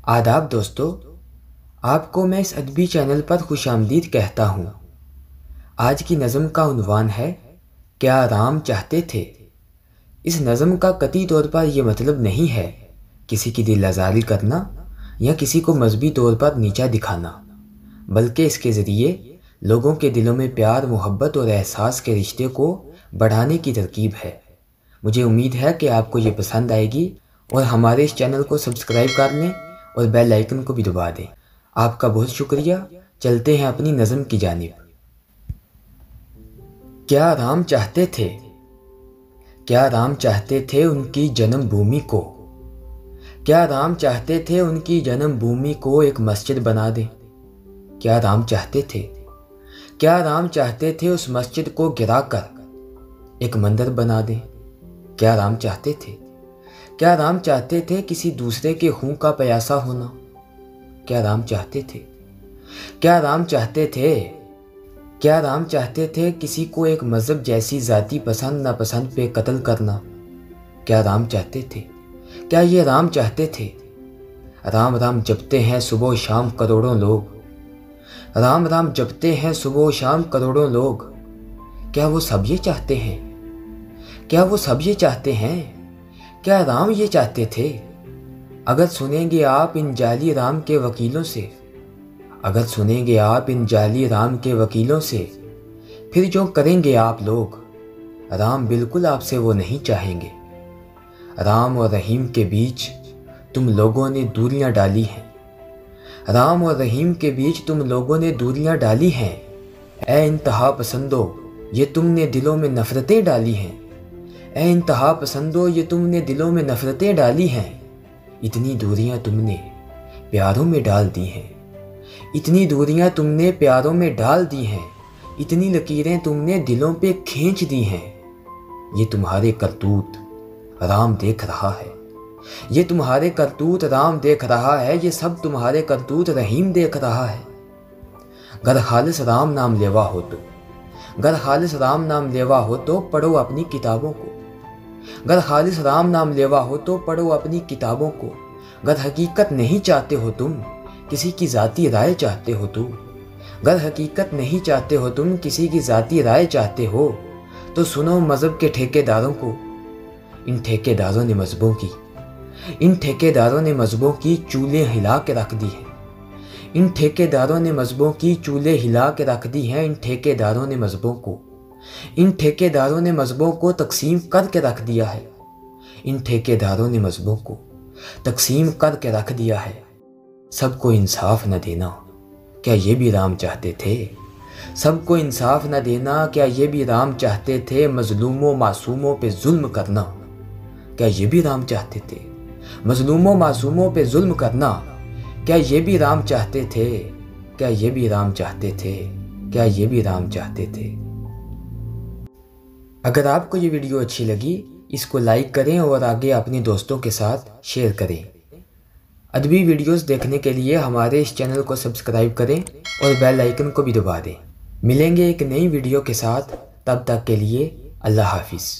आदाब दोस्तों, आपको मैं इस अदबी चैनल पर खुशामदीद कहता हूँ। आज की नज़म का उन्वान है क्या राम चाहते थे। इस नज़म का कतई तौर पर यह मतलब नहीं है किसी की दिल आज़ारी करना या किसी को मजहबी तौर पर नीचा दिखाना, बल्कि इसके ज़रिए लोगों के दिलों में प्यार, मोहब्बत और एहसास के रिश्ते को बढ़ाने की तरकीब है। मुझे उम्मीद है कि आपको ये पसंद आएगी और हमारे इस चैनल को सब्सक्राइब कर लें और बेल आइकन को भी दबा दें। आपका बहुत शुक्रिया। चलते हैं अपनी नज़म की जानिब। क्या राम चाहते थे, क्या राम चाहते थे उनकी जन्मभूमि को, क्या राम चाहते थे उनकी जन्मभूमि को एक मस्जिद बना दें। क्या राम चाहते थे, क्या राम चाहते थे उस मस्जिद को गिराकर एक मंदिर बना दें। क्या राम चाहते थे, क्या राम चाहते थे किसी दूसरे के खून का प्यासा होना। क्या राम चाहते थे, क्या राम चाहते थे, क्या राम चाहते थे किसी को एक मज़हब जैसी ज़ाती पसंद नापसंद पे कत्ल करना। क्या राम चाहते थे, क्या ये राम चाहते थे। राम राम जपते हैं सुबह शाम करोड़ों लोग, राम राम जपते हैं सुबह शाम करोड़ों लोग। क्या वो सब ये चाहते हैं, क्या वो सब ये चाहते हैं, क्या राम ये चाहते थे। अगर सुनेंगे आप इन जाली राम के वकीलों से, अगर सुनेंगे आप इन जाली राम के वकीलों से, फिर जो करेंगे आप लोग, राम बिल्कुल आपसे वो नहीं चाहेंगे। राम और रहीम के बीच तुम लोगों ने दूरियां डाली हैं, राम और रहीम के बीच तुम लोगों ने दूरियां डाली हैं। ए इंतहा पसंदो ये तुमने दिलों में नफ़रतें डाली हैं, ए इंतहा पसंदो ये तुमने दिलों में नफ़रतें डाली हैं। इतनी दूरियां तुमने प्यारों में डाल दी हैं, इतनी दूरियां तुमने प्यारों में डाल दी हैं, इतनी लकीरें तुमने दिलों पे खींच दी हैं। ये तुम्हारे करतूत राम देख रहा है, ये तुम्हारे करतूत राम देख रहा है, ये सब तुम्हारे करतूत रहीम देख रहा है। गर खालिस राम नाम लेवा हो तो, गर खालिस राम नाम लेवा हो तो पढ़ो अपनी किताबों को, गर खालिस राम नाम लेवा हो तो पढ़ो अपनी किताबों को। गर हकीकत नहीं चाहते हो तुम किसी की ज़ाती राय चाहते हो तुम, गर हकीकत नहीं चाहते हो तुम किसी की ज़ाती राय चाहते हो, तो सुनो मज़हब के ठेकेदारों को। इन ठेकेदारों ने मज़हबों की, इन ठेकेदारों ने मज़हबों की चूल्हे हिला के रख दी हैं, इन ठेकेदारों ने मज़हबों की चूल्हे हिला के रख दी हैं। इन ठेकेदारों ने मज़हबों को, इन ठेकेदारों ने मज़हबों को तकसीम करके रख दिया है, इन ठेकेदारों ने मज़हबों को तकसीम करके रख दिया है। सबको इंसाफ न देना क्या ये भी राम चाहते थे, सबको इंसाफ न देना क्या ये भी राम चाहते थे। मजलूमों मासूमों पे जुल्म करना क्या ये भी राम चाहते थे, मजलूमों मासूमों पे जुल्म करना क्या ये भी राम चाहते थे, क्या ये भी राम चाहते थे, क्या ये भी राम चाहते थे। अगर आपको ये वीडियो अच्छी लगी इसको लाइक करें और आगे अपने दोस्तों के साथ शेयर करें। अदबी वीडियोस देखने के लिए हमारे इस चैनल को सब्सक्राइब करें और बेल आइकन को भी दबा दें। मिलेंगे एक नई वीडियो के साथ, तब तक के लिए अल्लाह हाफिज़।